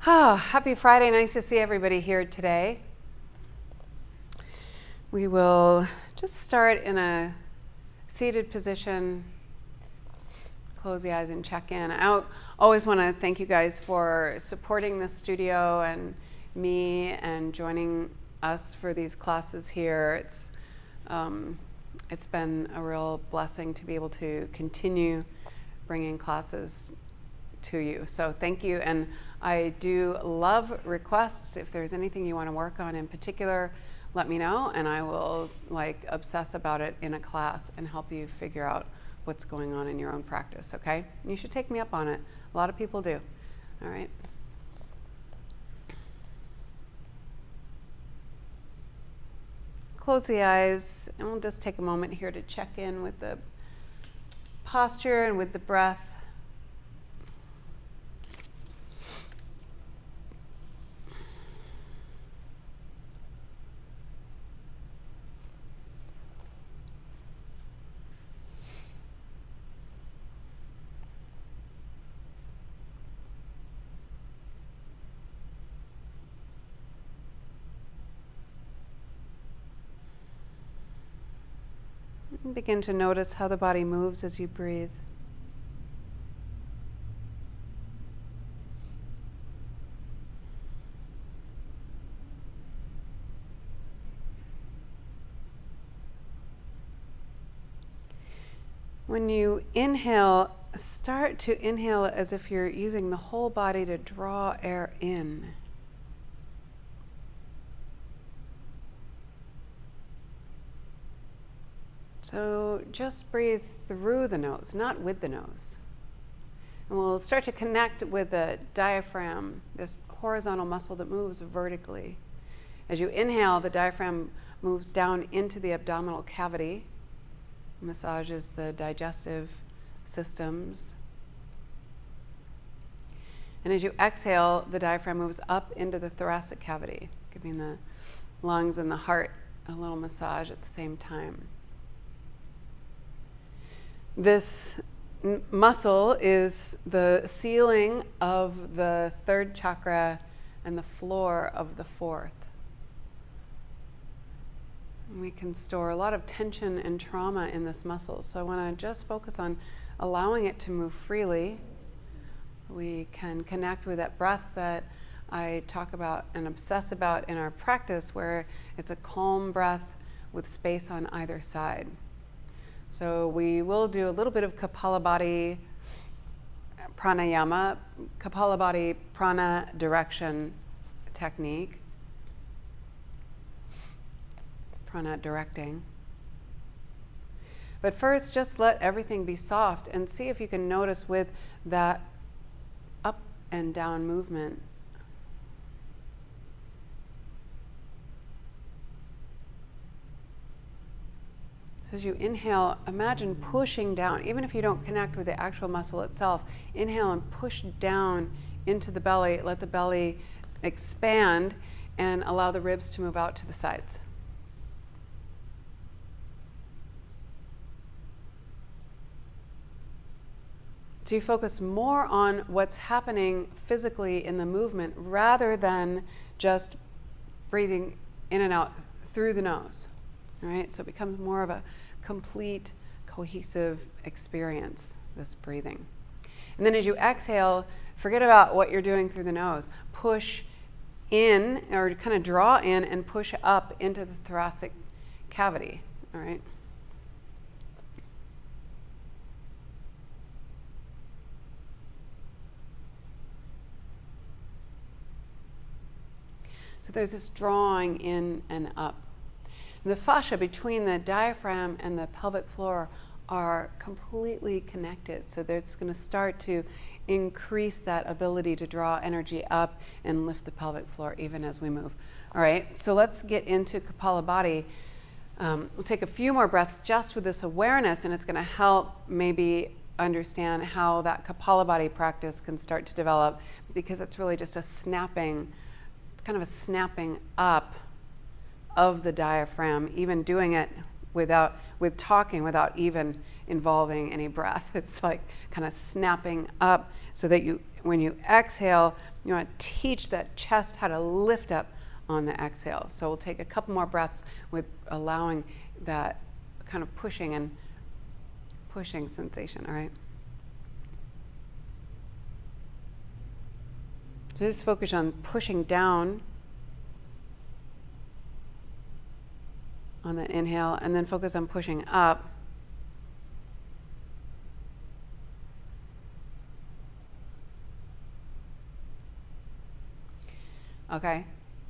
Happy Friday. Nice to see everybody here today. We will just start in a seated position, close the eyes and check in. I always want to thank you guys for supporting the studio and me and joining us for these classes here. It's been a real blessing to be able to continue bringing classes to you. So thank you. And I do love requests. If there's anything you want to work on in particular, let me know and I will obsess about it in a class and help you figure out what's going on in your own practice, okay? You should take me up on it. A lot of people do. All right. Close the eyes and we'll just take a moment here to check in with the posture and with the breath. Begin to notice how the body moves as you breathe. When you inhale, start to inhale as if you're using the whole body to draw air in. So just breathe through the nose, not with the nose. And we'll start to connect with the diaphragm, this horizontal muscle that moves vertically. As you inhale, the diaphragm moves down into the abdominal cavity, massages the digestive systems. And as you exhale, the diaphragm moves up into the thoracic cavity, giving the lungs and the heart a little massage at the same time. This muscle is the ceiling of the third chakra and the floor of the fourth. We can store a lot of tension and trauma in this muscle. So I want to just focus on allowing it to move freely. We can connect with that breath that I talk about and obsess about in our practice, where it's a calm breath with space on either side. So we will do a little bit of Kapalabhati pranayama, Kapalabhati prana direction technique, prana directing. But first, just let everything be soft and see if you can notice with that up and down movement. So as you inhale, imagine pushing down. Even if you don't connect with the actual muscle itself, inhale and push down into the belly. Let the belly expand and allow the ribs to move out to the sides. So you focus more on what's happening physically in the movement rather than just breathing in and out through the nose. All right, so it becomes more of a complete, cohesive experience, this breathing. And then as you exhale, forget about what you're doing through the nose. Push in, or kind of draw in and push up into the thoracic cavity, all right? So there's this drawing in and up. The fascia between the diaphragm and the pelvic floor are completely connected. So that's going to start to increase that ability to draw energy up and lift the pelvic floor even as we move. All right, so let's get into Kapalabhati. We'll take a few more breaths just with this awareness, and it's going to help maybe understand how that Kapalabhati practice can start to develop, because it's really just a snapping, it's kind of a snapping up of the diaphragm, even doing it with talking without even involving any breath. It's like kind of snapping up so that you when you exhale, you want to teach that chest how to lift up on the exhale. So we'll take a couple more breaths with allowing that kind of pushing sensation, all right? So just focus on pushing down on that inhale, and then focus on pushing up. Okay,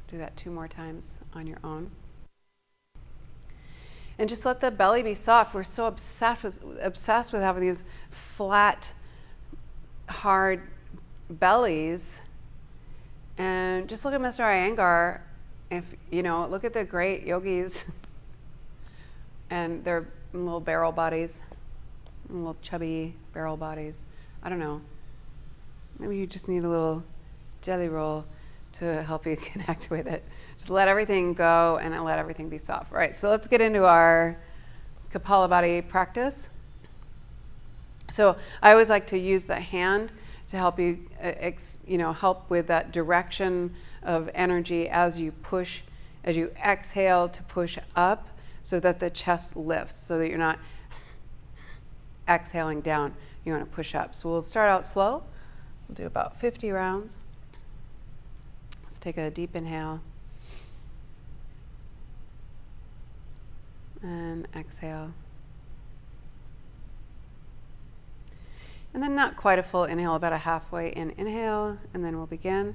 do that 2 more times on your own. And just let the belly be soft. We're so obsessed with having these flat, hard bellies. And just look at Mr. Iyengar. If you know, look at the great yogis and their little barrel bodies, little chubby barrel bodies. I don't know. Maybe you just need a little jelly roll to help you connect with it. Just let everything go and let everything be soft. All right, so let's get into our Kapalabhati practice. So I always like to use the hand to help you, help with that direction of energy as you push, as you exhale to push up, so that the chest lifts, so that you're not exhaling down. You want to push up. So we'll start out slow. We'll do about 50 rounds. Let's take a deep inhale. And exhale. And then not quite a full inhale, about a halfway in inhale, and then we'll begin.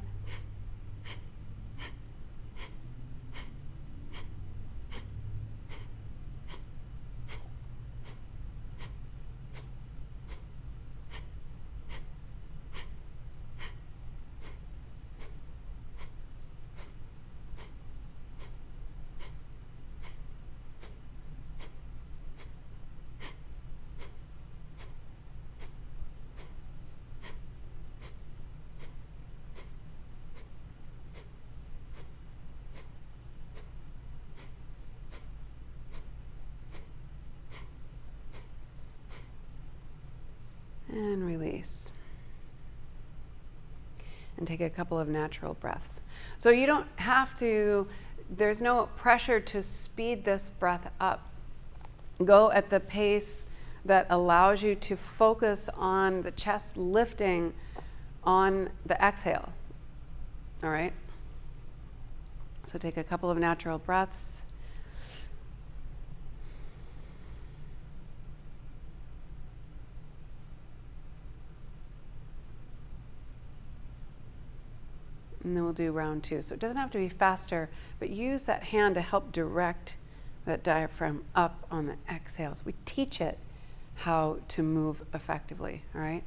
And release. And take a couple of natural breaths. So you don't have to, there's no pressure to speed this breath up. Go at the pace that allows you to focus on the chest lifting on the exhale. All right? So take a couple of natural breaths. And then we'll do round 2. So it doesn't have to be faster, but use that hand to help direct that diaphragm up on the exhales. We teach it how to move effectively, all right?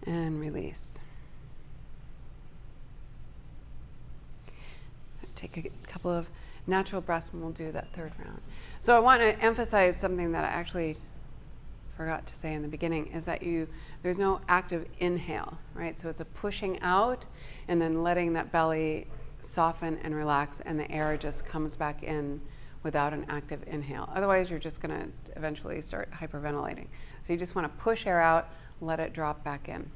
And release. Take a couple of natural breaths and we'll do that 3rd round. So I want to emphasize something that I actually forgot to say in the beginning, is that there's no active inhale, right? So it's a pushing out and then letting that belly soften and relax, and the air just comes back in without an active inhale. Otherwise, you're just going to eventually start hyperventilating. So you just want to push air out, let it drop back in.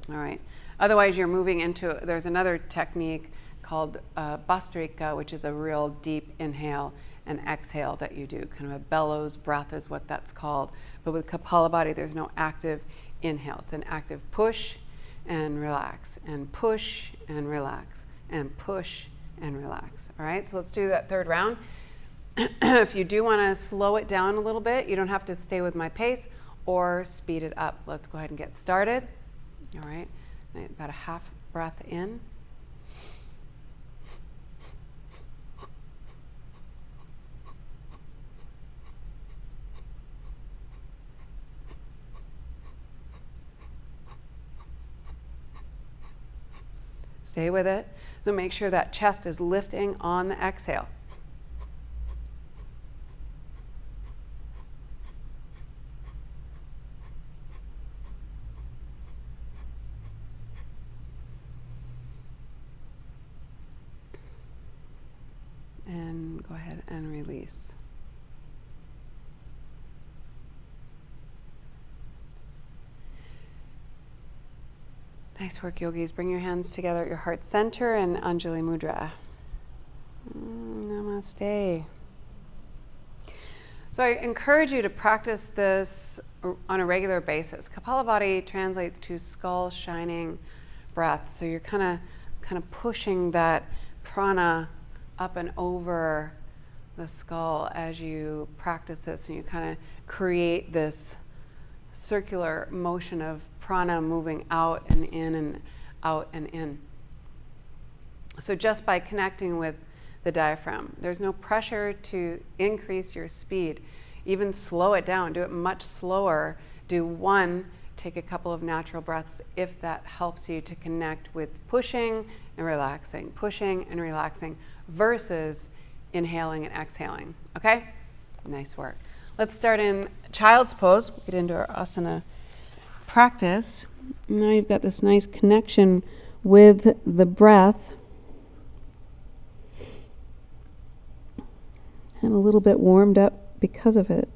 All right. Otherwise, you're moving into, there's another technique called Bhastrika, which is a real deep inhale and exhale that you do. Kind of a bellows breath is what that's called. But with Kapalabhati, there's no active inhale. It's an active push and relax, and push and relax, and push and relax. All right, so let's do that 3rd round. If you do want to slow it down a little bit, you don't have to stay with my pace or speed it up. Let's go ahead and get started. All right, about a half breath in. Stay with it. So make sure that chest is lifting on the exhale. And go ahead and release. Nice work, yogis. Bring your hands together at your heart center and Anjali Mudra. Namaste. So I encourage you to practice this on a regular basis. Kapalabhati translates to skull shining breath. So you're kind of pushing that prana up and over the skull as you practice this, and you kind of create this circular motion of prana moving out and in and out and in. So just by connecting with the diaphragm, there's no pressure to increase your speed. Even slow it down, do it much slower. Do one, take a couple of natural breaths if that helps you to connect with pushing and relaxing, versus inhaling and exhaling. Okay? Nice work. Let's start in child's pose. We'll get into our asana practice. Now you've got this nice connection with the breath. And a little bit warmed up because of it.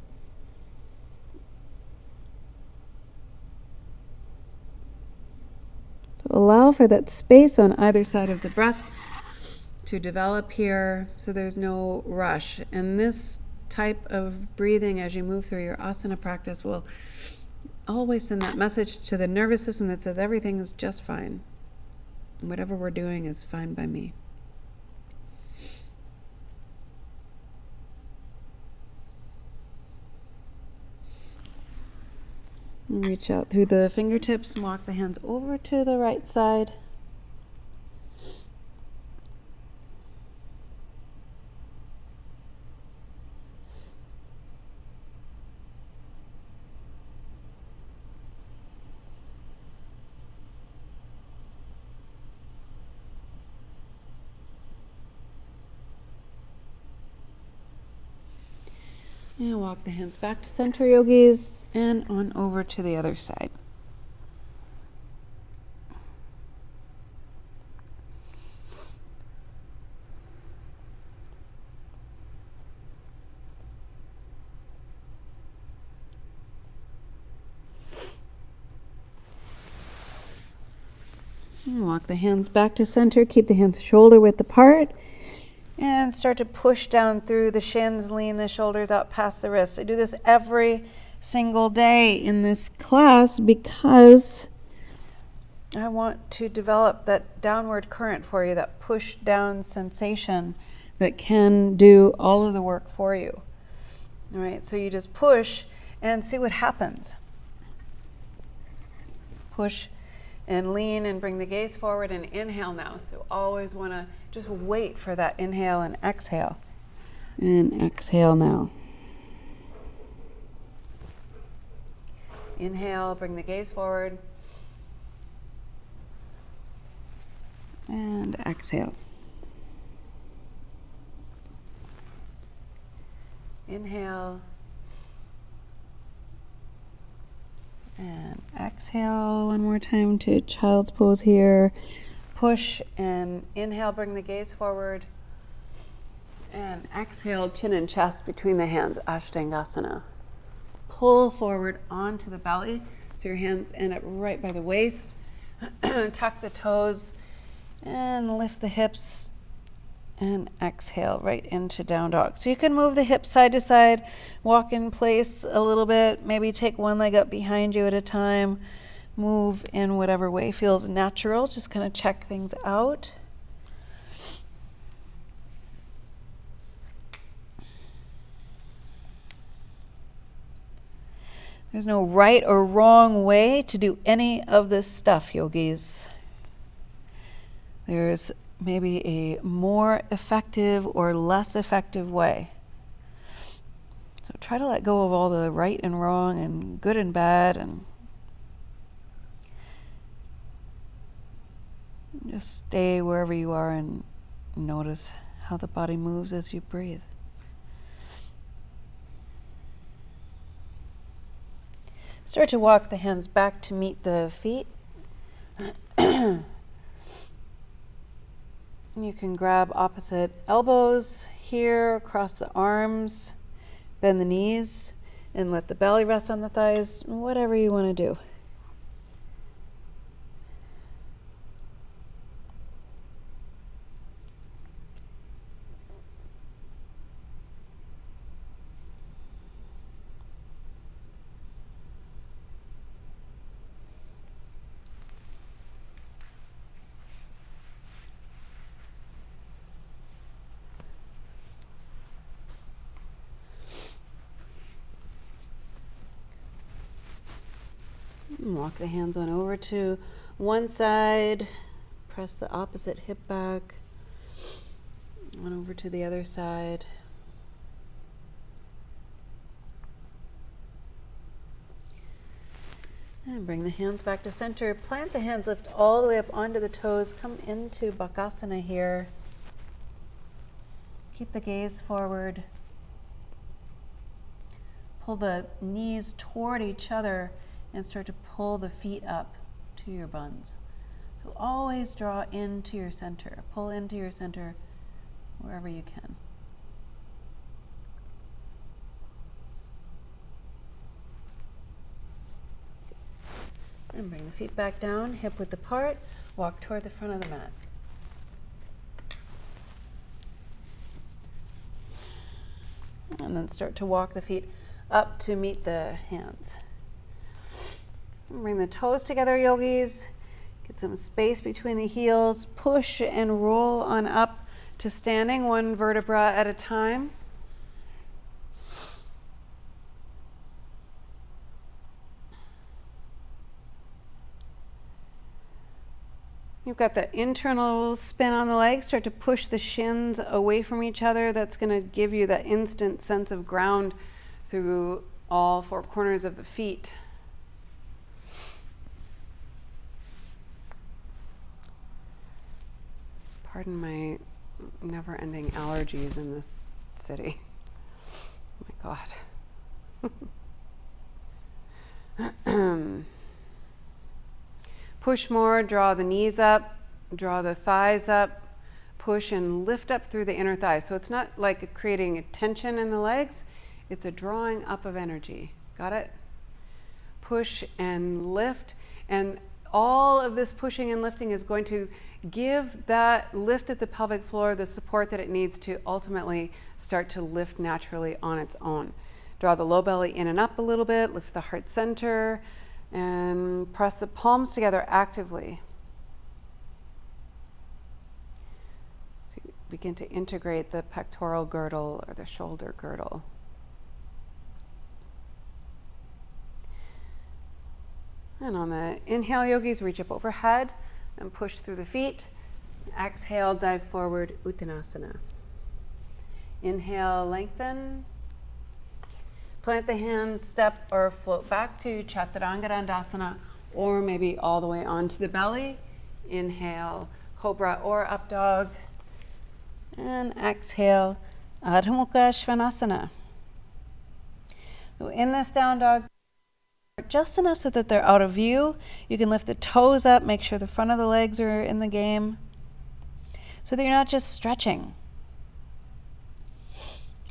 So allow for that space on either side of the breath to develop here, so there's no rush. And this type of breathing as you move through your asana practice will always send that message to the nervous system that says everything is just fine. Whatever we're doing is fine by me. Reach out through the fingertips and walk the hands over to the right side. And walk the hands back to center, yogis, and on over to the other side. And walk the hands back to center. Keep the hands shoulder width apart. And start to push down through the shins, lean the shoulders out past the wrists. I do this every single day in this class because I want to develop that downward current for you, that push down sensation that can do all of the work for you. All right, so you just push and see what happens. Push and lean and bring the gaze forward and inhale now. So always want to just wait for that inhale and exhale. And exhale now. Inhale, bring the gaze forward. And exhale. Inhale. And exhale one more time to child's pose here. Push and inhale, bring the gaze forward. And exhale, chin and chest between the hands, Ashtangasana. Pull forward onto the belly, so your hands end up right by the waist. Tuck the toes and lift the hips. And exhale right into down dog. So you can move the hips side to side, walk in place a little bit, maybe take one leg up behind you at a time, move in whatever way feels natural, just kind of check things out. There's no right or wrong way to do any of this stuff, yogis. There's maybe a more effective or less effective way. So try to let go of all the right and wrong and good and bad, and Just stay wherever you are and notice how the body moves as you breathe. Start to walk the hands back to meet the feet. You can grab opposite elbows here, across the arms, bend the knees, and let the belly rest on the thighs, whatever you want to do. Walk the hands on over to one side, press the opposite hip back, on over to the other side. And bring the hands back to center. Plant the hands, lift all the way up onto the toes. Come into Bakasana here. Keep the gaze forward. Pull the knees toward each other and start to pull the feet up to your buns. So always draw into your center. Pull into your center wherever you can. And bring the feet back down, hip width apart. Walk toward the front of the mat. And then start to walk the feet up to meet the hands. Bring the toes together, yogis. Get some space between the heels. Push and roll on up to standing, one vertebra at a time. You've got the internal spin on the legs. Start to push the shins away from each other. That's going to give you that instant sense of ground through all four corners of the feet. Pardon my never-ending allergies in this city. Oh my God. Push more, draw the knees up, draw the thighs up, push and lift up through the inner thighs. So it's not like creating a tension in the legs, it's a drawing up of energy. Got it? Push and lift, and all of this pushing and lifting is going to give that lift at the pelvic floor the support that it needs to ultimately start to lift naturally on its own. Draw the low belly in and up a little bit, lift the heart center, and press the palms together actively. So you begin to integrate the pectoral girdle or the shoulder girdle. And on the inhale, yogis, reach up overhead and push through the feet. Exhale, dive forward, Uttanasana. Inhale, lengthen. Plant the hands, step or float back to Chaturanga Dandasana, or maybe all the way onto the belly. Inhale, Cobra or Up Dog. And exhale, Adho Mukha Svanasana. So in this down dog, just enough so that they're out of view. You can lift the toes up, make sure the front of the legs are in the game, so that you're not just stretching.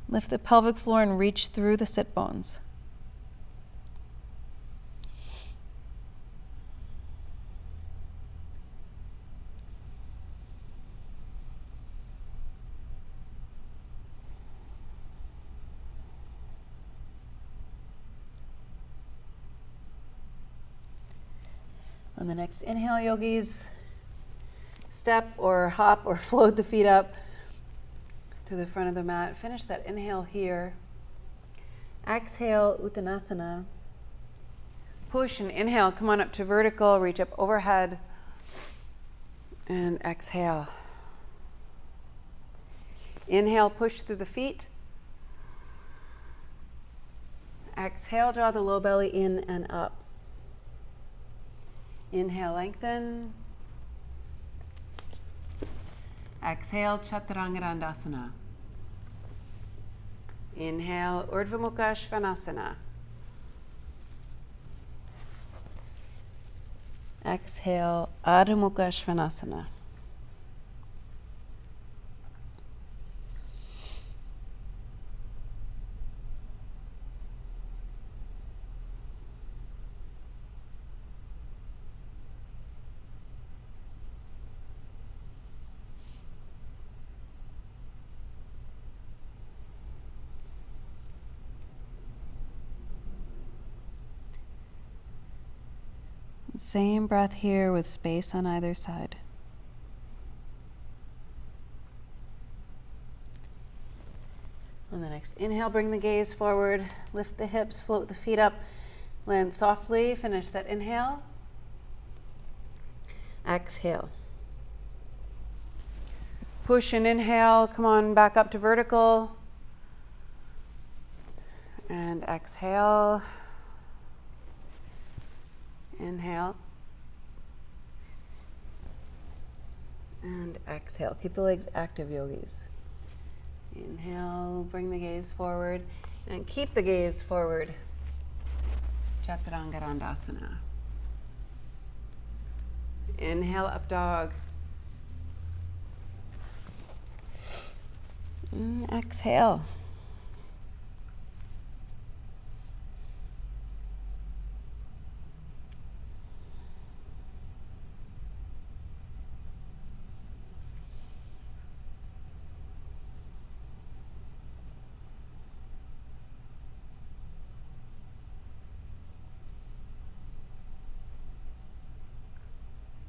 Lift the pelvic floor and reach through the sit bones. On the next inhale, yogis, step or hop or float the feet up to the front of the mat. Finish that inhale here. Exhale, Uttanasana. Push and inhale, come on up to vertical, reach up overhead, and exhale. Inhale, push through the feet. Exhale, draw the low belly in and up. Inhale, lengthen. Exhale, Chaturanga. Inhale, Urdhva Mukha Svanasana. Exhale, Adho Mukha Svanasana. Same breath here with space on either side. On the next inhale, bring the gaze forward, lift the hips, float the feet up, land softly, finish that inhale. Exhale. Push and inhale, come on back up to vertical. And exhale. Inhale. And exhale. Keep the legs active, yogis. Inhale, bring the gaze forward, and keep the gaze forward. Chaturanga. Inhale, up dog. And exhale.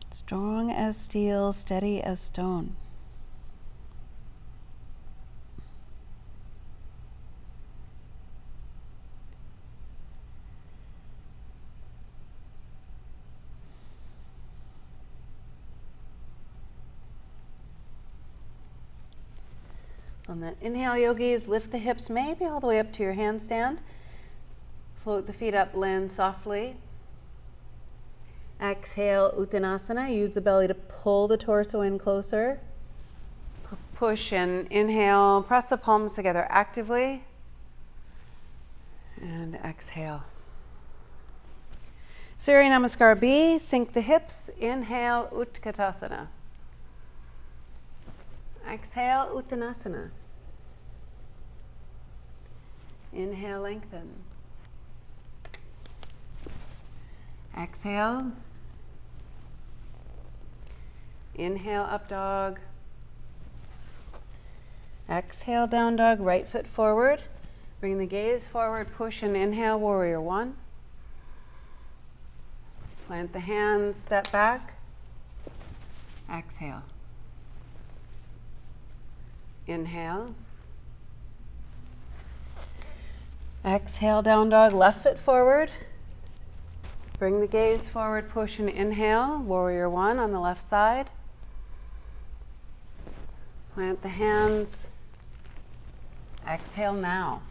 Strong as steel, steady as stone. On that inhale, yogis, lift the hips maybe all the way up to your handstand. Float the feet up, land softly. Exhale, Uttanasana. Use the belly to pull the torso in closer. Push and inhale. Press the palms together actively. And exhale. Surya Namaskar B. Sink the hips. Inhale, Utkatasana. Exhale, Uttanasana. Inhale, lengthen. Exhale. Inhale, up dog. Exhale, down dog, right foot forward. Bring the gaze forward, push and inhale, warrior one. Plant the hands, step back. Exhale. Inhale. Exhale, down dog, left foot forward. Bring the gaze forward, push and inhale, warrior one on the left side. Plant the hands. Exhale now.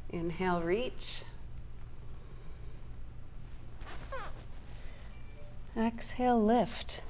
Inhale, reach. Exhale, lift.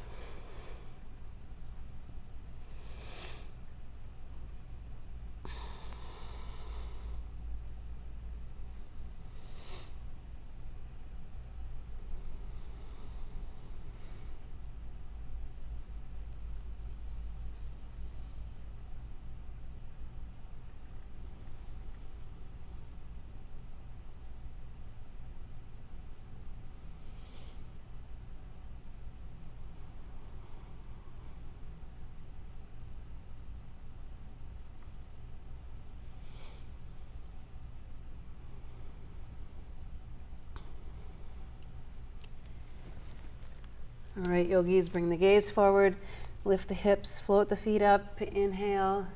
All right, yogis, bring the gaze forward, lift the hips, float the feet up, inhale.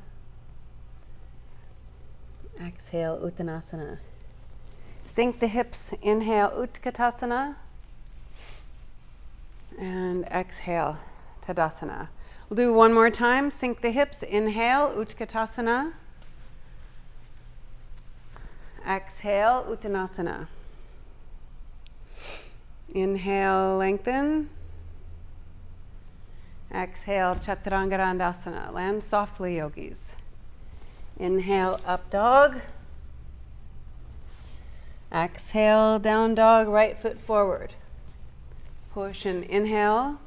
Exhale, Uttanasana. Sink the hips, inhale, Utkatasana. And exhale, Tadasana. We'll do one more time. Sink the hips, inhale, Utkatasana. Exhale, Uttanasana. Inhale, lengthen. Exhale, Chaturanga, land softly, yogis. Inhale, up dog. Exhale, down dog, right foot forward. Push and inhale.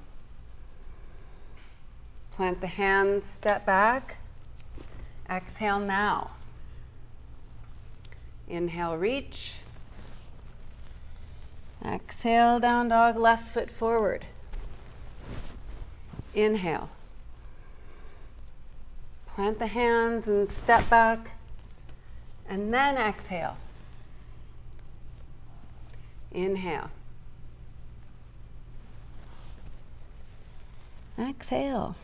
Plant the hands, step back. Exhale now. Inhale, reach. Exhale, down dog, left foot forward. Inhale. Plant the hands and step back. And then exhale. Inhale. Exhale.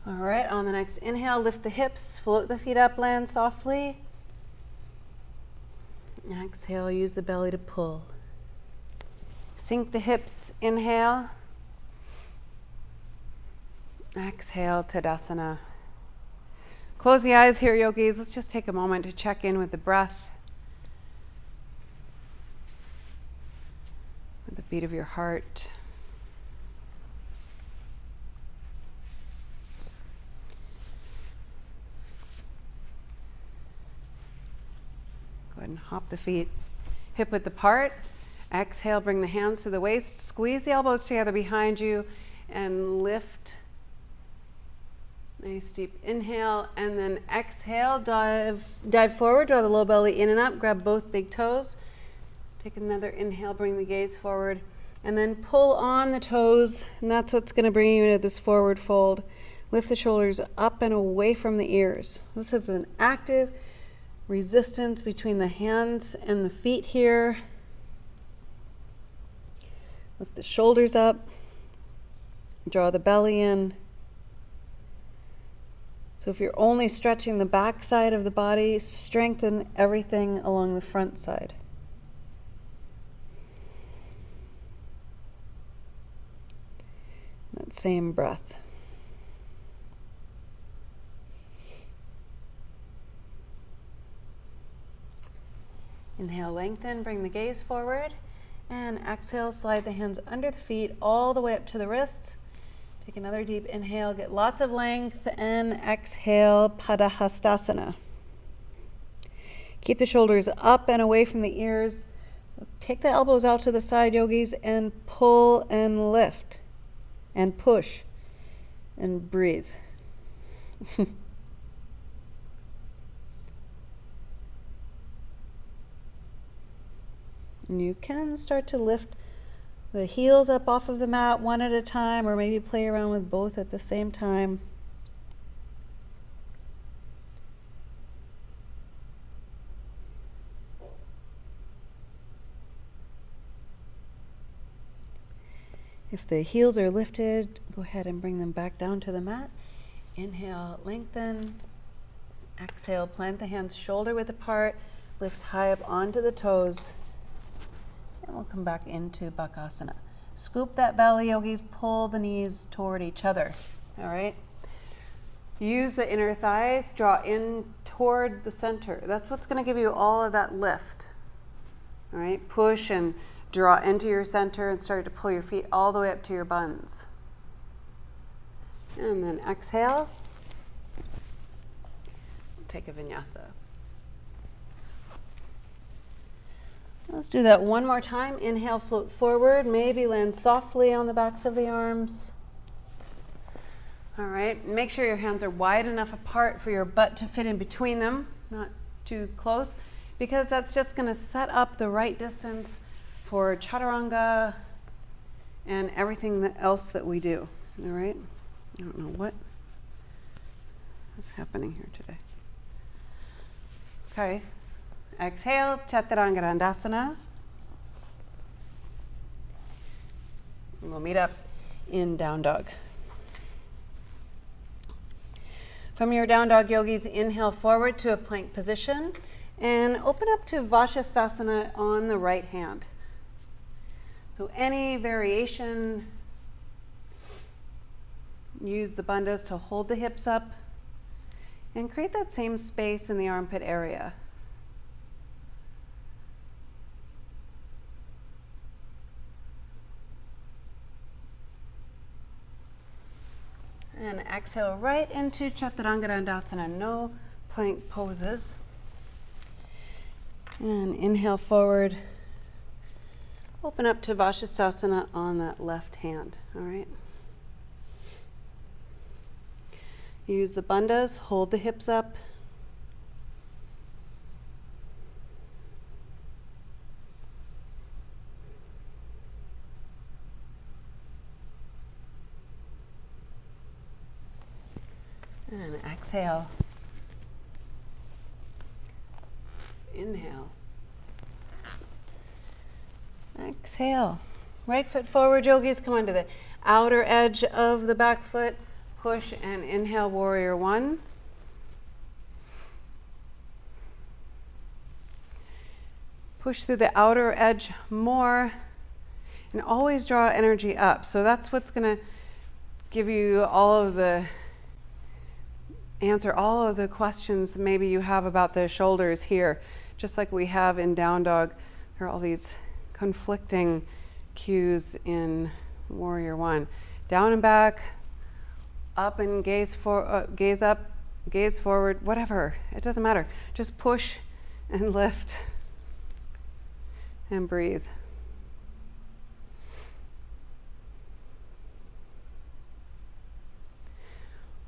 All right, on the next inhale, lift the hips, float the feet up, land softly. Exhale, use the belly to pull. Sink the hips, inhale. Exhale, Tadasana. Close the eyes here, yogis. Let's just take a moment to check in with the breath, with the beat of your heart. Go ahead and hop the feet hip width apart. Exhale, bring the hands to the waist. Squeeze the elbows together behind you and lift. Nice deep inhale, and then exhale, dive forward, draw the low belly in and up, grab both big toes. Take another inhale, bring the gaze forward, and then pull on the toes, and that's what's going to bring you into this forward fold. Lift the shoulders up and away from the ears. This is an active resistance between the hands and the feet here. Lift the shoulders up, draw the belly in. So if you're only stretching the back side of the body, strengthen everything along the front side. That same breath. Inhale, lengthen, bring the gaze forward, and exhale, slide the hands under the feet all the way up to the wrists. Take another deep inhale, get lots of length, and exhale, Padahastasana. Keep the shoulders up and away from the ears. Take the elbows out to the side, yogis, and pull and lift, and push, and breathe. And you can start to lift the heels up off of the mat one at a time, or maybe play around with both at the same time. If the heels are lifted, go ahead and bring them back down to the mat. Inhale, lengthen. Exhale, plant the hands shoulder width apart. Lift high up onto the toes. And we'll come back into Bakasana. Scoop that belly, yogis, pull the knees toward each other. All right? Use the inner thighs, draw in toward the center. That's what's going to give you all of that lift. All right? Push and draw into your center and start to pull your feet all the way up to your buns. And then exhale. Take a vinyasa. Let's do that one more time. Inhale, float forward. Maybe land softly on the backs of the arms. All right. Make sure your hands are wide enough apart for your butt to fit in between them, not too close, because that's just going to set up the right distance for chaturanga and everything else that we do. All right. I don't know what is happening here today. Okay. Exhale, Chaturanga. We'll meet up in down dog. From your down dog, yogis, inhale forward to a plank position and open up to Vajrasthana on the right hand. So any variation, use the bandhas to hold the hips up and create that same space in the armpit area. And exhale right into Chaturanga Dandasana, no plank poses. And inhale forward, open up to Vajrasthana on that left hand, all right? Use the bandhas, hold the hips up. And exhale. Inhale. Exhale. Right foot forward, yogis. Come onto the outer edge of the back foot. Push and inhale, warrior one. Push through the outer edge more. And always draw energy up. So that's what's going to give you answer all of the questions maybe you have about the shoulders here. Just like we have in down dog, there are all these conflicting cues in warrior one. Down and back, up and gaze up, gaze forward, whatever. It doesn't matter. Just push and lift and breathe.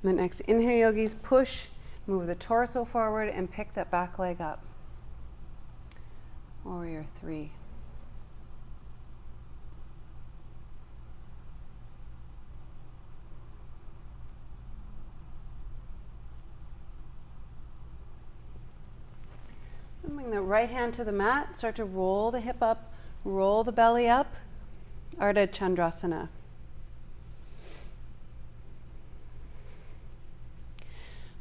And then next, inhale, yogis, push, move the torso forward and pick that back leg up. Warrior three. And bring the right hand to the mat, start to roll the hip up, roll the belly up, Ardha Chandrasana.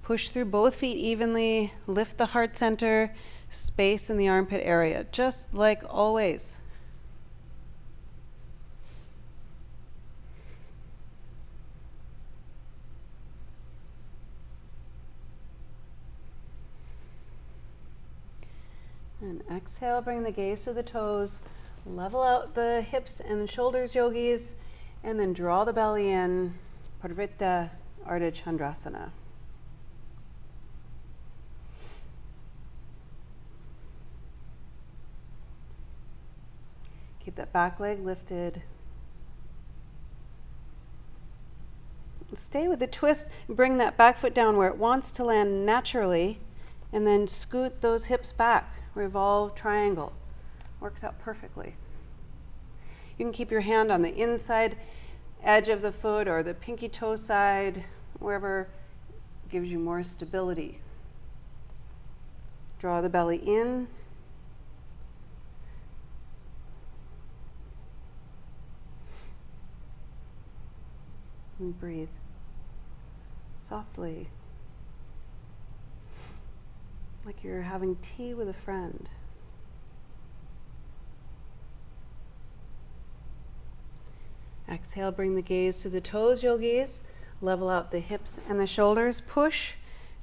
Push through both feet evenly, lift the heart center, space in the armpit area, just like always. And exhale, bring the gaze to the toes, level out the hips and shoulders, yogis, and then draw the belly in, Parvrita Ardha Chandrasana. Keep that back leg lifted. Stay with the twist. Bring that back foot down where it wants to land naturally, and then scoot those hips back. Revolve triangle. Works out perfectly. You can keep your hand on the inside edge of the foot or the pinky toe side, wherever gives you more stability. Draw the belly in. And breathe softly, like you're having tea with a friend. Exhale, bring the gaze to the toes, yogis. Level out the hips and the shoulders. Push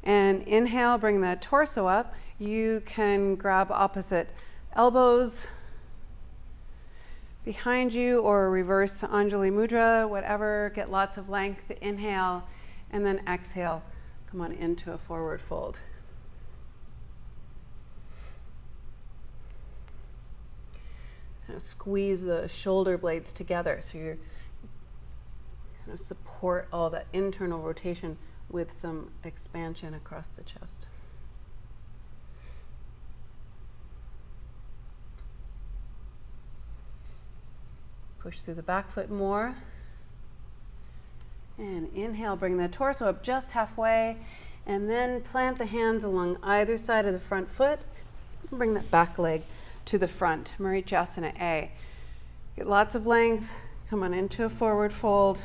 and inhale, bring the torso up. You can grab opposite elbows behind you or reverse Anjali Mudra, whatever. Get lots of length. Inhale and then exhale. Come on into a forward fold. Kind of squeeze the shoulder blades together so you're kind of support all that internal rotation with some expansion across the chest. Push through the back foot more. And inhale, bring the torso up just halfway. And then plant the hands along either side of the front foot. Bring that back leg to the front. Marichasana A. Get lots of length. Come on into a forward fold.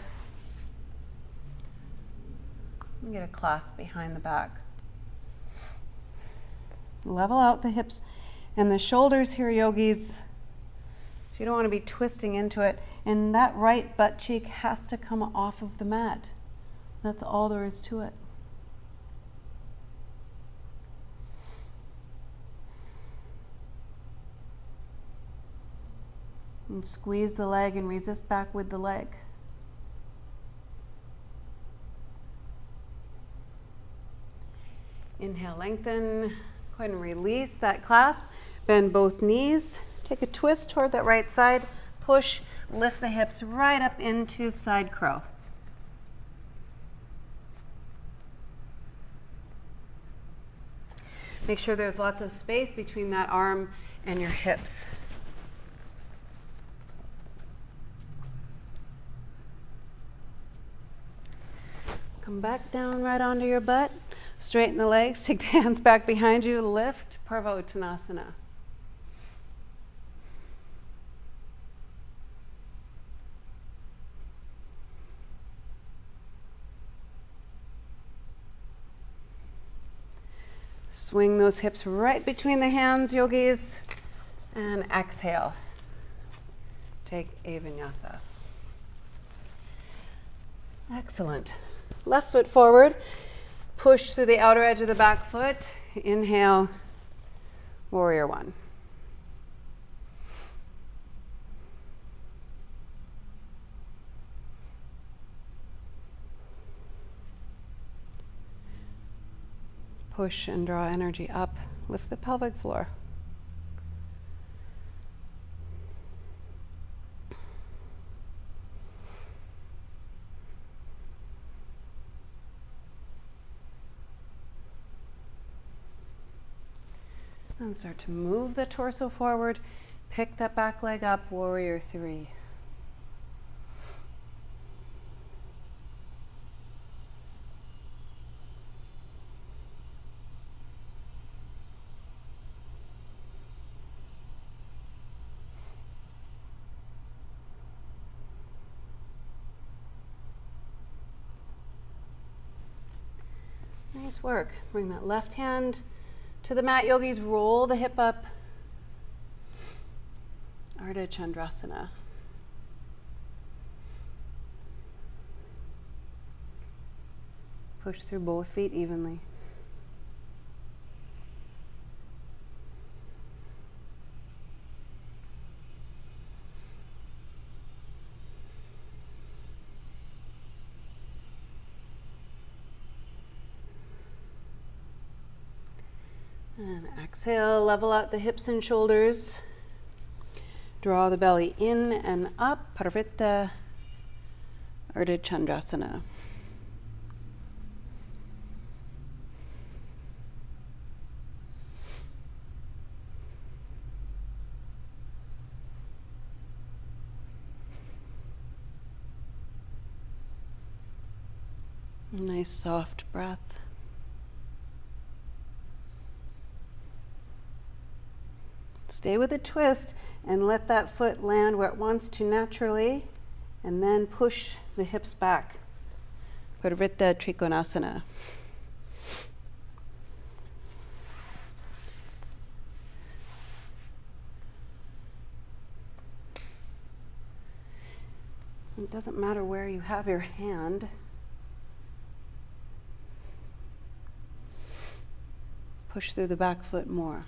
And get a clasp behind the back. Level out the hips and the shoulders here, yogis. So you don't want to be twisting into it. And that right butt cheek has to come off of the mat. That's all there is to it. And squeeze the leg and resist back with the leg. Inhale, lengthen. Go ahead and release that clasp. Bend both knees. Take a twist toward that right side. Push, lift the hips right up into side crow. Make sure there's lots of space between that arm and your hips. Come back down right onto your butt. Straighten the legs. Take the hands back behind you. Lift. Parva Uttanasana. Swing those hips right between the hands, yogis. And exhale. Take a vinyasa. Excellent. Left foot forward. Push through the outer edge of the back foot. Inhale, warrior one. Push and draw energy up. Lift the pelvic floor. And start to move the torso forward. Pick that back leg up, warrior three. Nice work. Bring that left hand to the mat, yogis. Roll the hip up. Ardha Chandrasana. Push through both feet evenly. And exhale, level out the hips and shoulders. Draw the belly in and up, Parvritta Ardha Chandrasana. Nice soft breath. Stay with a twist and let that foot land where it wants to naturally, and then push the hips back. Parvritta Trikonasana. It doesn't matter where you have your hand. Push through the back foot more.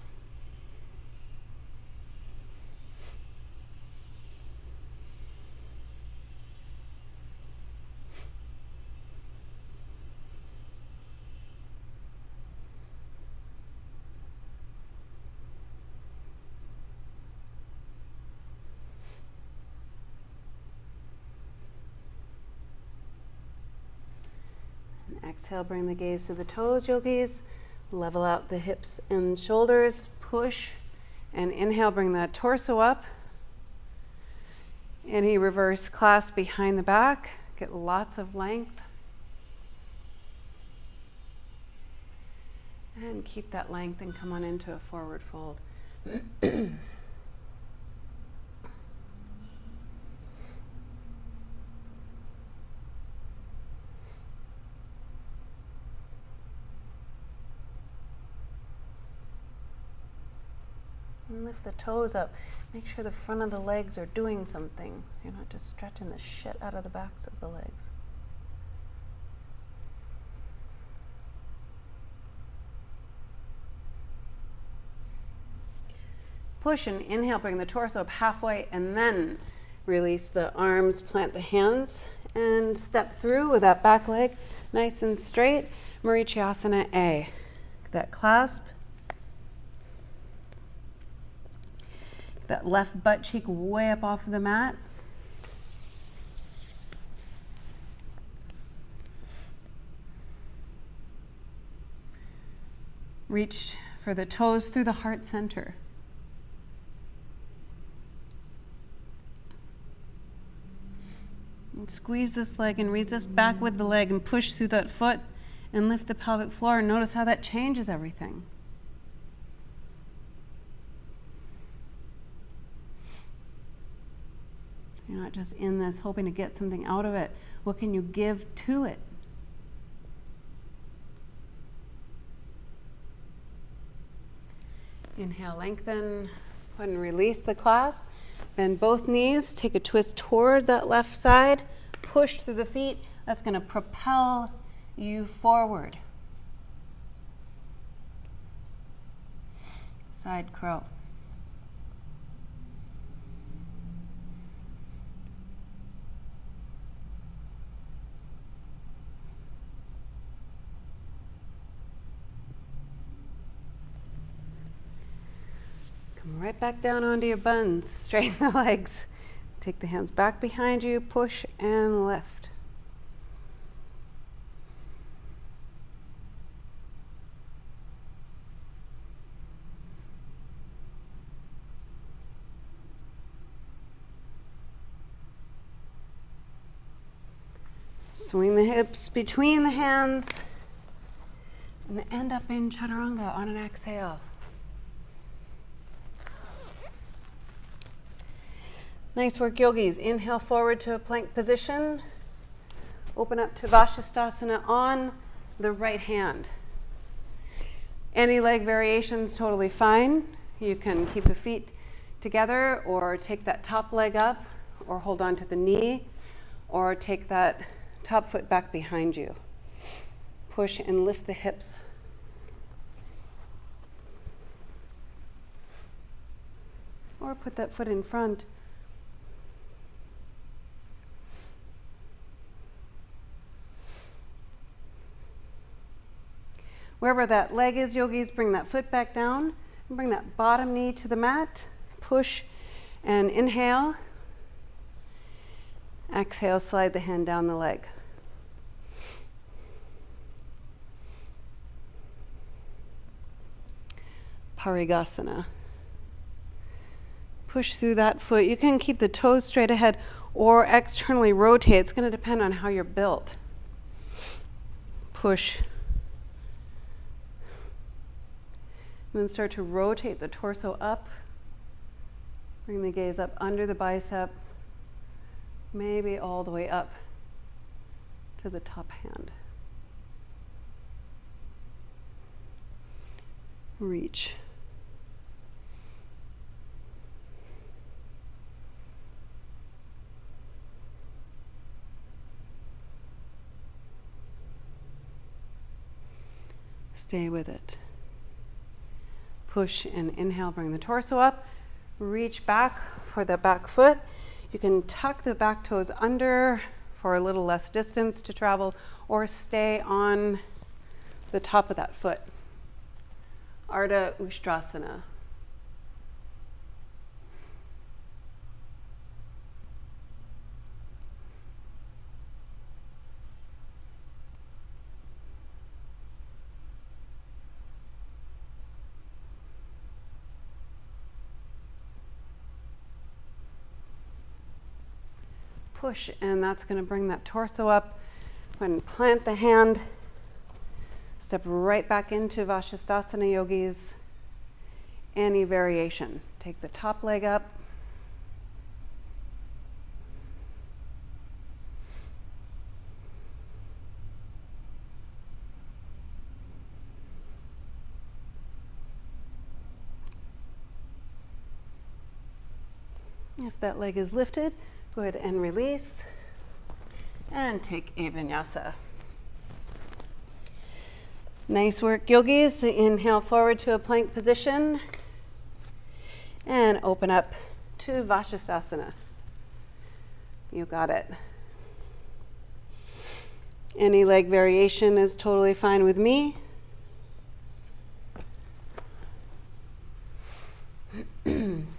Exhale, bring the gaze to the toes, yogis. Level out the hips and shoulders. Push. And inhale, bring that torso up. Any reverse clasp behind the back. Get lots of length. And keep that length and come on into a forward fold. And lift the toes up. Make sure the front of the legs are doing something. You're not just stretching the shit out of the backs of the legs. Push and inhale, bring the torso up halfway, and then release the arms, plant the hands, and step through with that back leg nice and straight. Marichyasana A. That clasp. That left butt cheek way up off of the mat. Reach for the toes through the heart center. And squeeze this leg and resist back with the leg and push through that foot and lift the pelvic floor. And notice how that changes everything. You're not just in this hoping to get something out of it. What can you give to it? Inhale, lengthen. Go ahead and release the clasp. Bend both knees. Take a twist toward that left side. Push through the feet. That's going to propel you forward. Side crow. Right back down onto your buns, straighten the legs. Take the hands back behind you, push and lift. Swing the hips between the hands and end up in chaturanga on an exhale. Nice work, yogis. Inhale forward to a plank position. Open up to Vashisthasana on the right hand. Any leg variations, totally fine. You can keep the feet together or take that top leg up or hold on to the knee or take that top foot back behind you. Push and lift the hips. Or put that foot in front. Wherever that leg is, yogis, bring that foot back down and bring that bottom knee to the mat. Push and inhale. Exhale, slide the hand down the leg. Parigasana. Push through that foot. You can keep the toes straight ahead or externally rotate. It's going to depend on how you're built. Push. And then start to rotate the torso up. Bring the gaze up under the bicep, maybe all the way up to the top hand. Reach. Stay with it. Push and inhale, bring the torso up. Reach back for the back foot. You can tuck the back toes under for a little less distance to travel or stay on the top of that foot. Ardha Ustrasana. Push, and that's going to bring that torso up. Go ahead and plant the hand. Step right back into Vashisthasana, yogis. Any variation. Take the top leg up. If that leg is lifted, go ahead and release. And take a vinyasa. Nice work, yogis. Inhale forward to a plank position. And open up to Vashisthasana. You got it. Any leg variation is totally fine with me.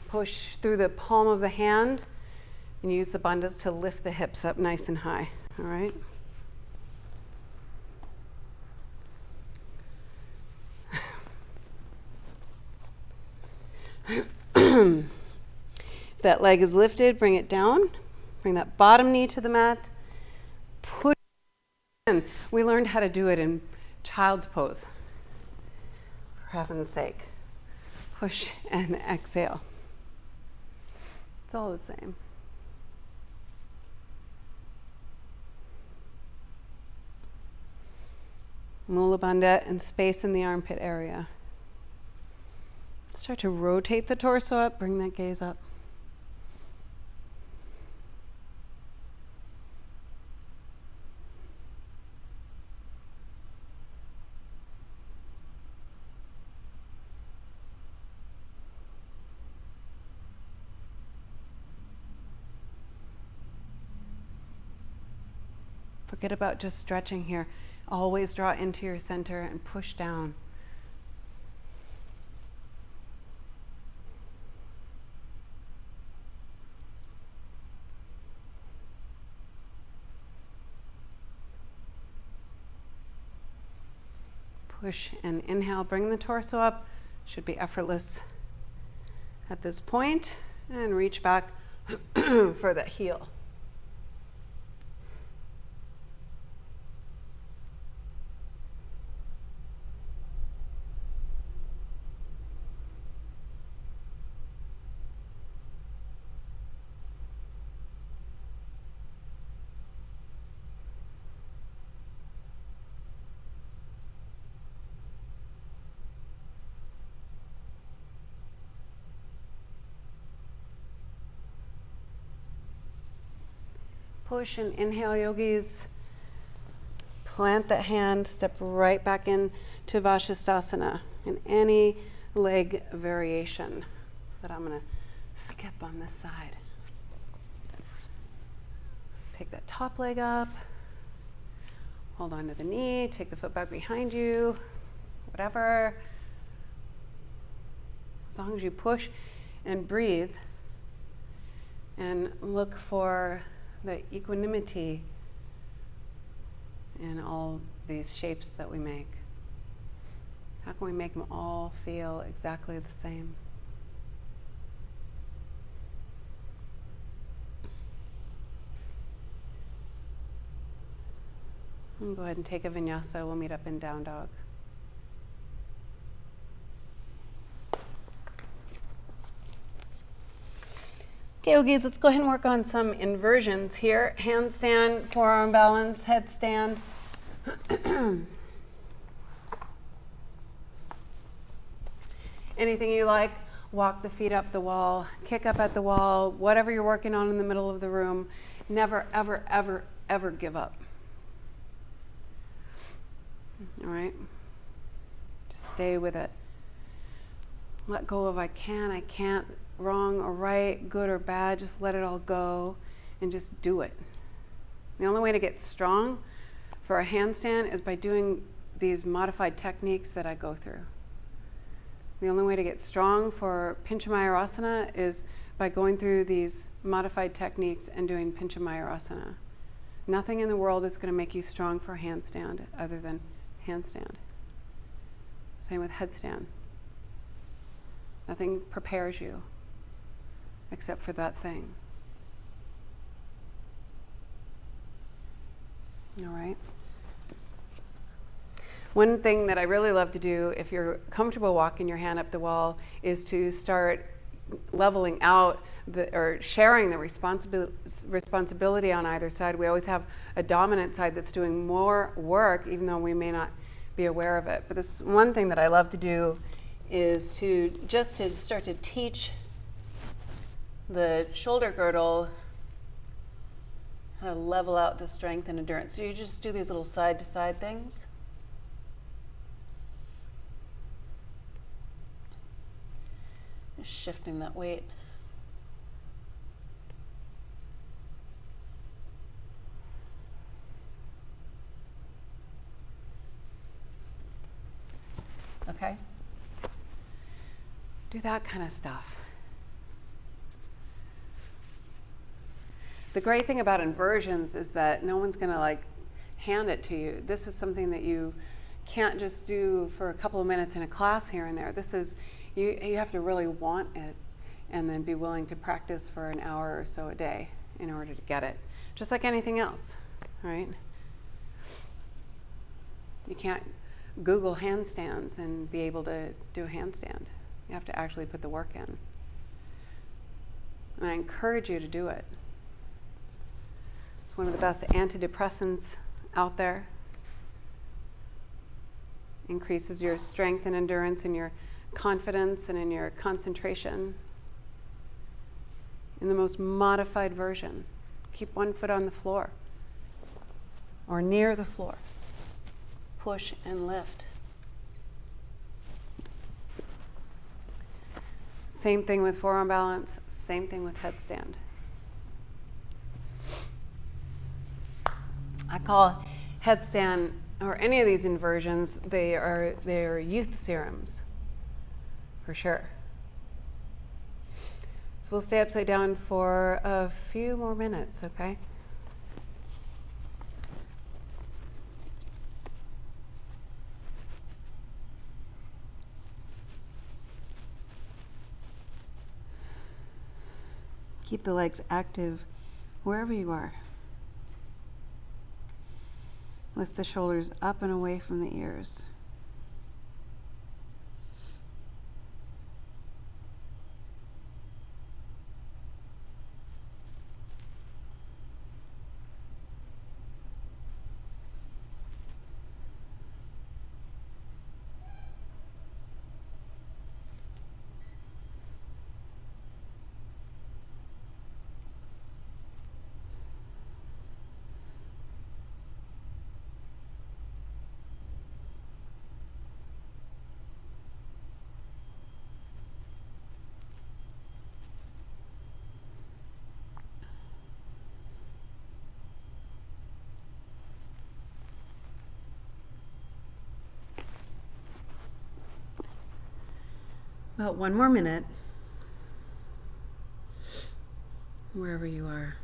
Push through the palm of the hand and use the bandhas to lift the hips up nice and high. All right. If that leg is lifted, bring it down. Bring that bottom knee to the mat. Push in. We learned how to do it in child's pose. For heaven's sake. Push and exhale. It's all the same. Mula Bandha and space in the armpit area. Start to rotate the torso up, bring that gaze up. Forget about just stretching here. Always draw into your center and push down. Push and inhale, bring the torso up. Should be effortless at this point. And reach back for the heel. Push and inhale, yogis. Plant that hand, step right back in to Vashisthasana in any leg variation that I'm going to skip on this side. Take that top leg up. Hold on to the knee, take the foot back behind you, whatever. As long as you push and breathe and look for the equanimity in all these shapes that we make. How can we make them all feel exactly the same? And go ahead and take a vinyasa. We'll meet up in down dog. Okay, yogis, let's go ahead and work on some inversions here. Handstand, forearm balance, headstand. Anything you like, walk the feet up the wall, kick up at the wall, whatever you're working on in the middle of the room. Never, ever, ever, ever give up. All right? Just stay with it. Let go of I can, I can't, wrong or right, good or bad. Just let it all go and just do it. The only way to get strong for a handstand is by doing these modified techniques that I go through. The only way to get strong for Pinchamayurasana is by going through these modified techniques and doing Pinchamayurasana. Nothing in the world is going to make you strong for a handstand other than handstand. Same with headstand. Nothing prepares you except for that thing. All right. One thing that I really love to do, if you're comfortable walking your hand up the wall, is to start leveling out or sharing the responsibility on either side. We always have a dominant side that's doing more work, even though we may not be aware of it. But this one thing that I love to do is to start to teach the shoulder girdle, kind of level out the strength and endurance. So you just do these little side to side things. Just shifting that weight. Okay? Do that kind of stuff. The great thing about inversions is that no one's going to like hand it to you. This is something that you can't just do for a couple of minutes in a class here and there. This is, you have to really want it and then be willing to practice for an hour or so a day in order to get it. Just like anything else, right? You can't Google handstands and be able to do a handstand. You have to actually put the work in. And I encourage you to do it. It's one of the best antidepressants out there. Increases your strength and endurance and your confidence and in your concentration. In the most modified version. Keep one foot on the floor or near the floor. Push and lift. Same thing with forearm balance, same thing with headstand. I call headstand, or any of these inversions, they're youth serums, for sure. So we'll stay upside down for a few more minutes, okay? Keep the legs active wherever you are. Lift the shoulders up and away from the ears. About one more minute, wherever you are.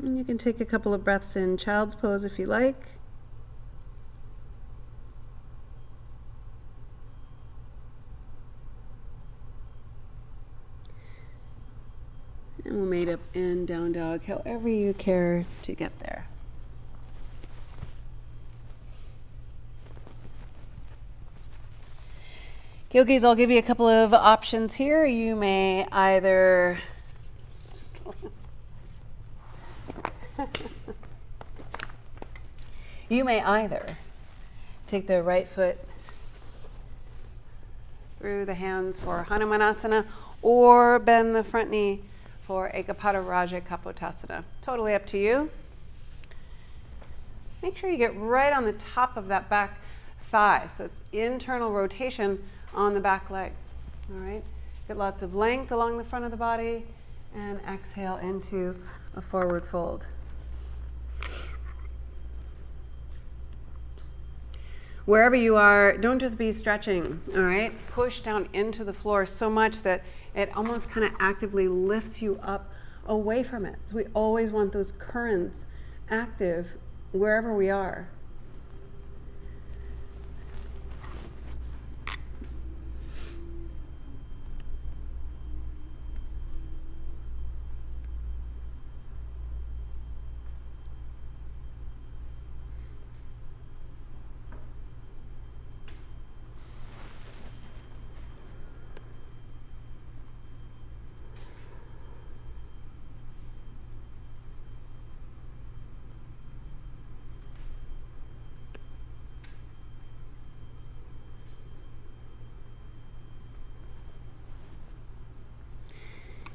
And you can take a couple of breaths in child's pose if you like. And we'll meet up in down dog, however you care to get there. Yogis, I'll give you a couple of options here. You may either take the right foot through the hands for Hanumanasana or bend the front knee for Ekapada Raja Kapotasana. Totally up to you. Make sure you get right on the top of that back thigh. So it's internal rotation on the back leg. All right. Get lots of length along the front of the body and exhale into a forward fold. Wherever you are, don't just be stretching, all right? Push down into the floor so much that it almost kind of actively lifts you up away from it. So we always want those currents active wherever we are.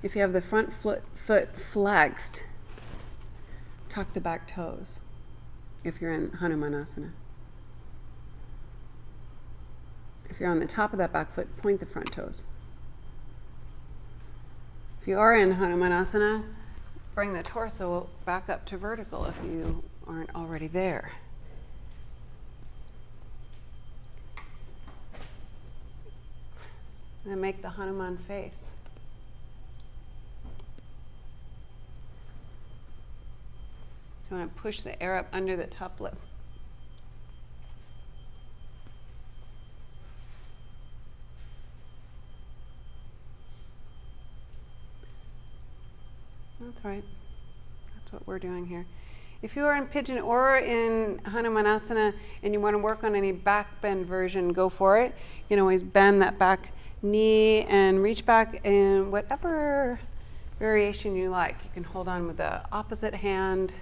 If you have the front foot flexed, tuck the back toes if you're in Hanumanasana. If you're on the top of that back foot, point the front toes. If you are in Hanumanasana, bring the torso back up to vertical if you aren't already there. And then make the Hanuman face. So you want to push the air up under the top lip. That's right. That's what we're doing here. If you are in pigeon or in Hanumanasana and you want to work on any back bend version, go for it. You can always bend that back knee and reach back in whatever variation you like. You can hold on with the opposite hand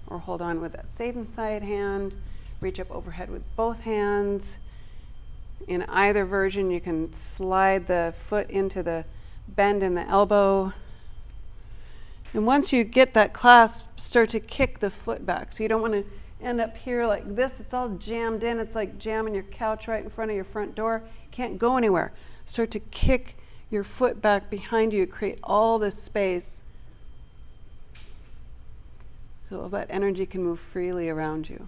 or hold on with that same side hand. Reach up overhead with both hands. In either version, you can slide the foot into the bend in the elbow. And once you get that clasp, start to kick the foot back. So you don't want to end up here like this. It's all jammed in. It's like jamming your couch right in front of your front door. You can't go anywhere. Start to kick your foot back behind you. Create all this space so all that energy can move freely around you.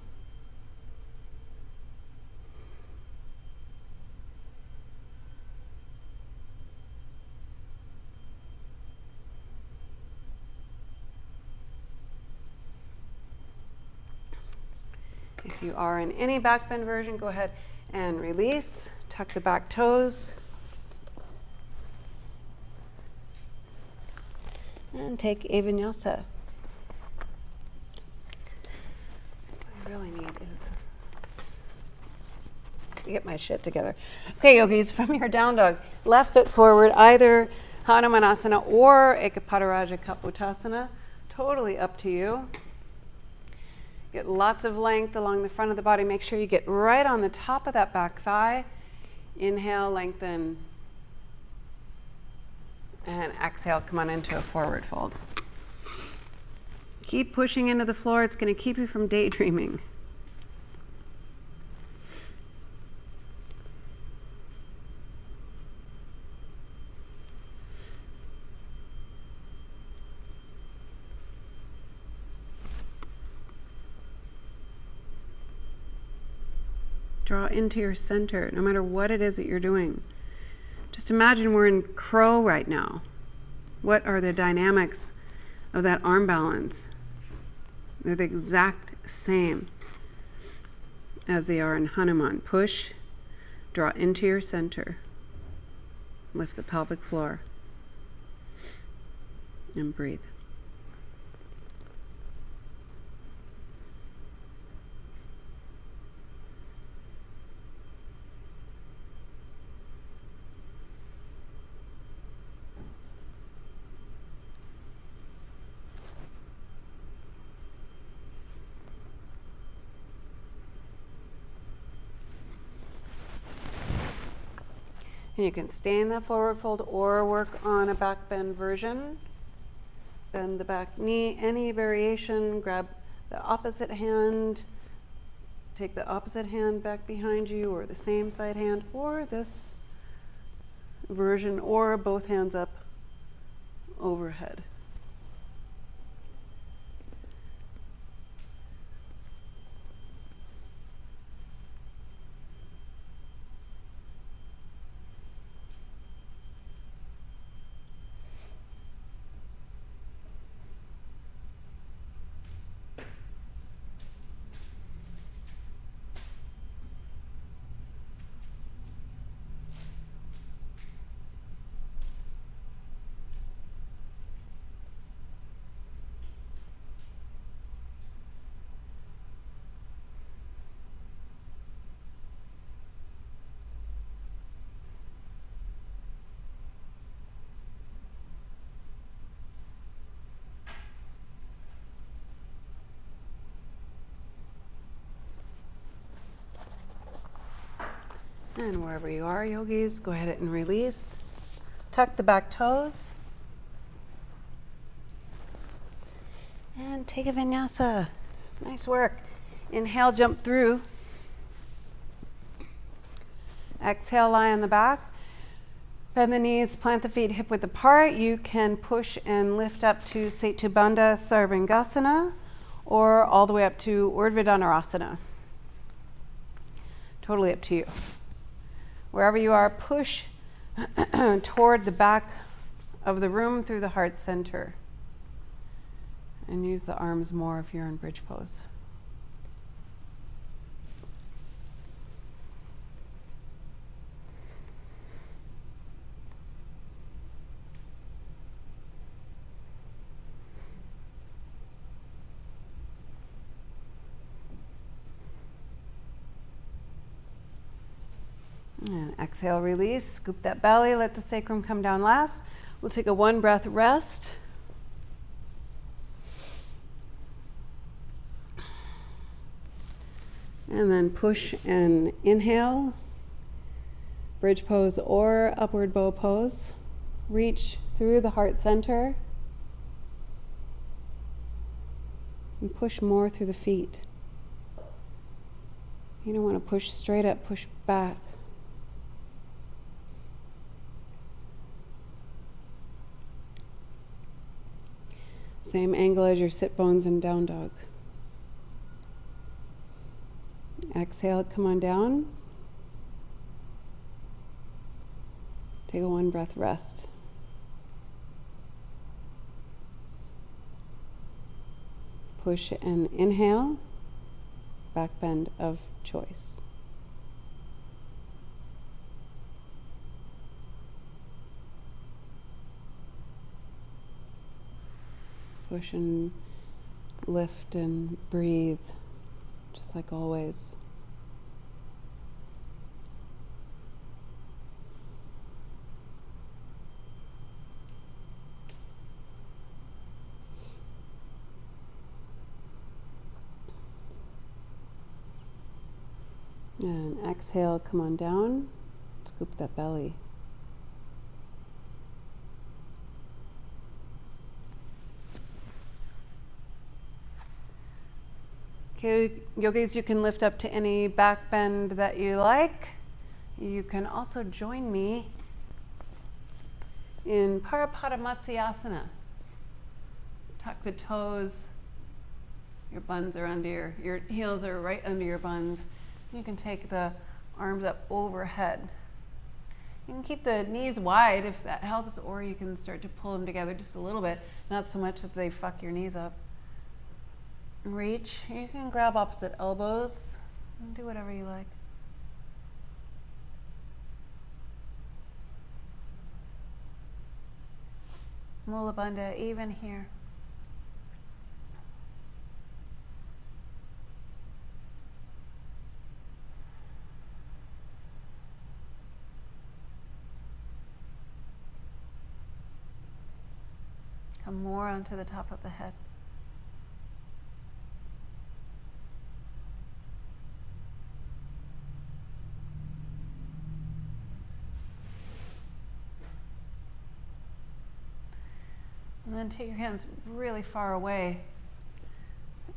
If you are in any back bend version, go ahead and release. Tuck the back toes. And take a Vinyasa. What I really need is to get my shit together. Okay, yogis, from your down dog, left foot forward, either Hanumanasana or Ekapataraja Kapottasana. Totally up to you. Get lots of length along the front of the body. Make sure you get right on the top of that back thigh. Inhale, lengthen. And exhale, come on into a forward fold. Keep pushing into the floor. It's going to keep you from daydreaming. Draw into your center, no matter what it is that you're doing. Just imagine we're in crow right now. What are the dynamics of that arm balance? They're the exact same as they are in Hanuman. Push, draw into your center, lift the pelvic floor, and breathe. And you can stay in that forward fold or work on a back bend version. Bend the back knee, any variation, grab the opposite hand, take the opposite hand back behind you or the same side hand or this version or both hands up overhead. And wherever you are, yogis, go ahead and release. Tuck the back toes. And take a vinyasa. Nice work. Inhale, jump through. Exhale, lie on the back. Bend the knees, plant the feet hip width apart. You can push and lift up to Setu Bandha Sarvangasana or all the way up to Urdhva Dhanurasana. Totally up to you. Wherever you are, push toward the back of the room through the heart center. And use the arms more if you're in bridge pose. And exhale, release, scoop that belly, let the sacrum come down last. We'll take a 1 breath rest. And then push and inhale, bridge pose or upward bow pose. Reach through the heart center and push more through the feet. You don't want to push straight up, push back. Same angle as your sit bones in down dog. Exhale, come on down. Take a 1 breath rest. Push and inhale, back bend of choice. Push and lift and breathe, just like always. And exhale, come on down, scoop that belly. Okay, yogis, you can lift up to any back bend that you like. You can also join me in Parapadamatsyasana. Tuck the toes, your buns are under your heels are right under your buns. You can take the arms up overhead. You can keep the knees wide if that helps, or you can start to pull them together just a little bit, not so much that they fuck your knees up. Reach. You can grab opposite elbows and do whatever you like. Mula Bandha, even here. Come more onto the top of the head. And then take your hands really far away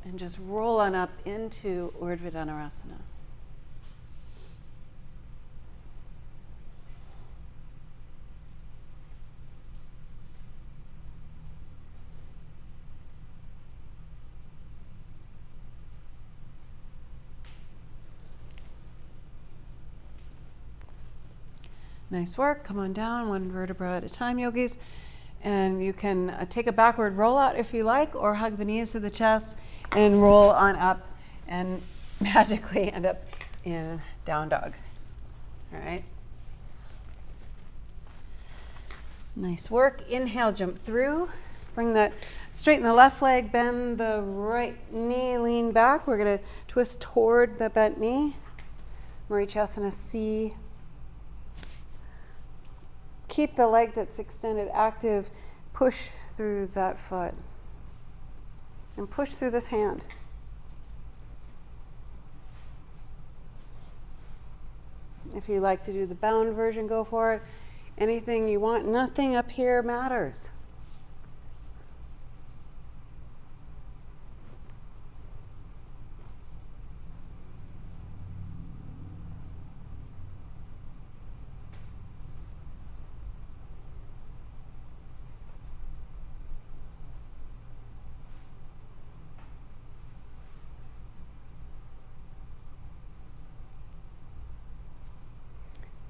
and just roll on up into Urdhva Dhanurasana. Nice work. Come on down, 1 vertebra at a time, yogis. And you can take a backward roll out if you like, or hug the knees to the chest and roll on up and magically end up in down dog. All right. Nice work. Inhale, jump through. Bring that, straighten the left leg, bend the right knee, lean back. We're going to twist toward the bent knee. Marichasana C. Keep the leg that's extended active. Push through that foot. And push through this hand. If you like to do the bound version, go for it. Anything you want. Nothing up here matters.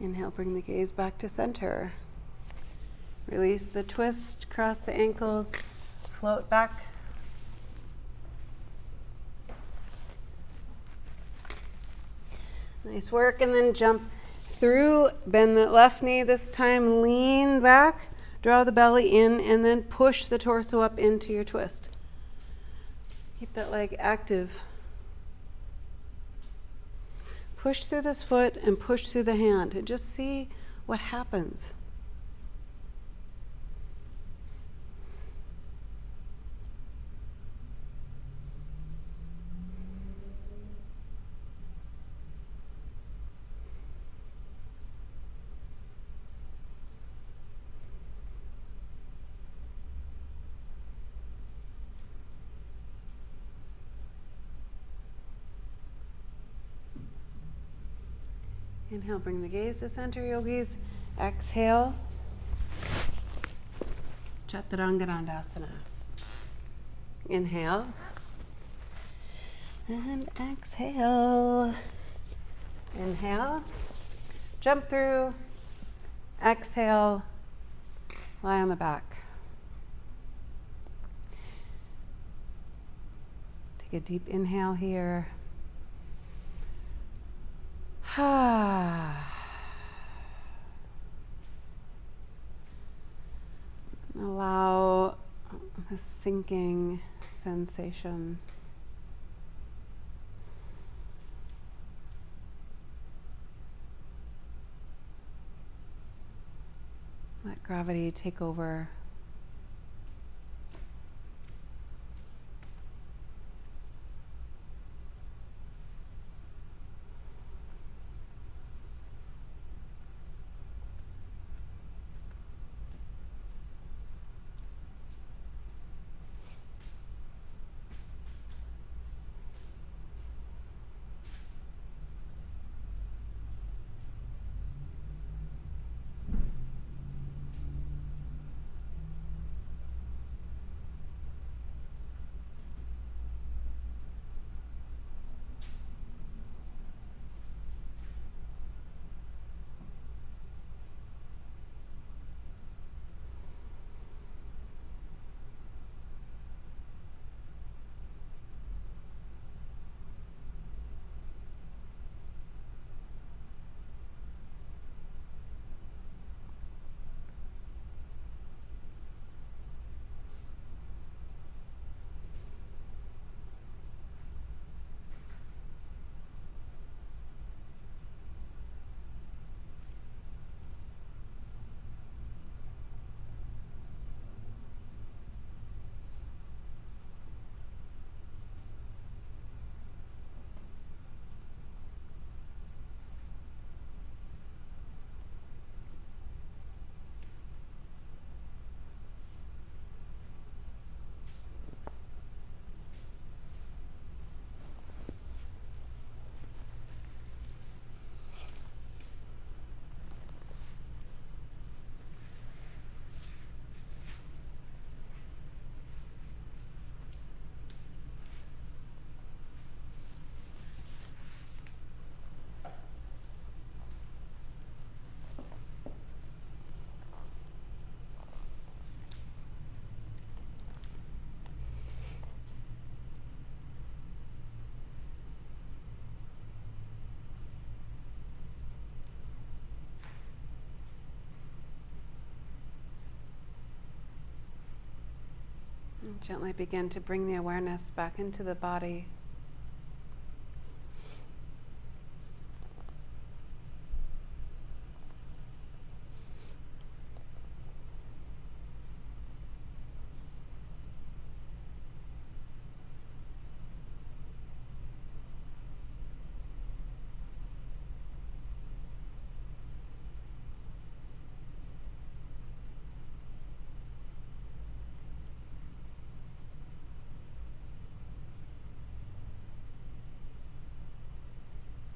Inhale, bring the gaze back to center. Release the twist, cross the ankles, float back. Nice work, and then jump through, bend the left knee this time, lean back, draw the belly in, and then push the torso up into your twist. Keep that leg active. Push through this foot and push through the hand, and just see what happens. Inhale, bring the gaze to center, yogis. Exhale, Chaturanga Dandasana. Inhale, and exhale. Inhale, jump through, exhale, lie on the back. Take a deep inhale here. Allow a sinking sensation. Let gravity take over. And gently begin to bring the awareness back into the body.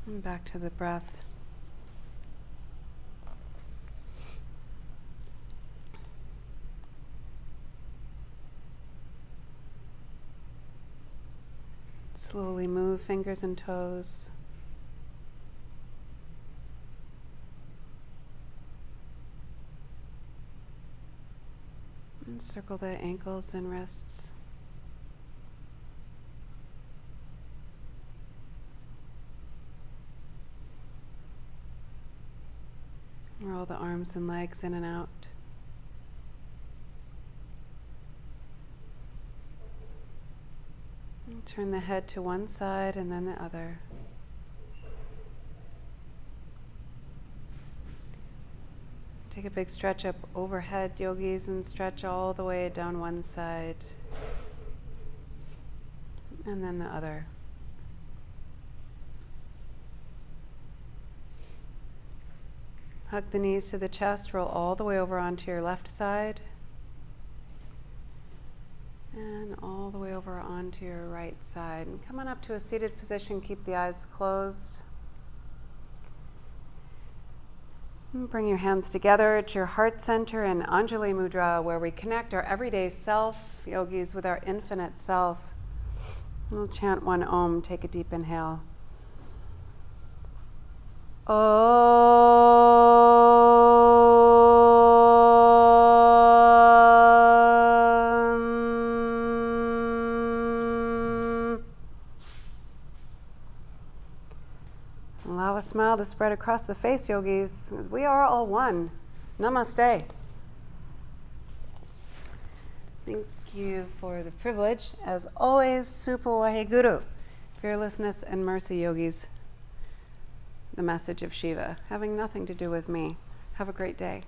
And back to the breath. Slowly move fingers and toes. And circle the ankles and wrists. Roll the arms and legs in and out. And turn the head to one side and then the other. Take a big stretch up overhead, yogis, and stretch all the way down one side and then the other. Hug the knees to the chest, roll all the way over onto your left side and all the way over onto your right side. And come on up to a seated position, keep the eyes closed. And bring your hands together at your heart center in Anjali Mudra, where we connect our everyday self, yogis, with our infinite self. We'll chant one Om. Take a deep inhale. Allow a smile to spread across the face, yogis, as we are all one. Namaste. Thank you for the privilege. As always, Supa Waheguru, fearlessness and mercy, yogis. The message of Shiva, having nothing to do with me. Have a great day.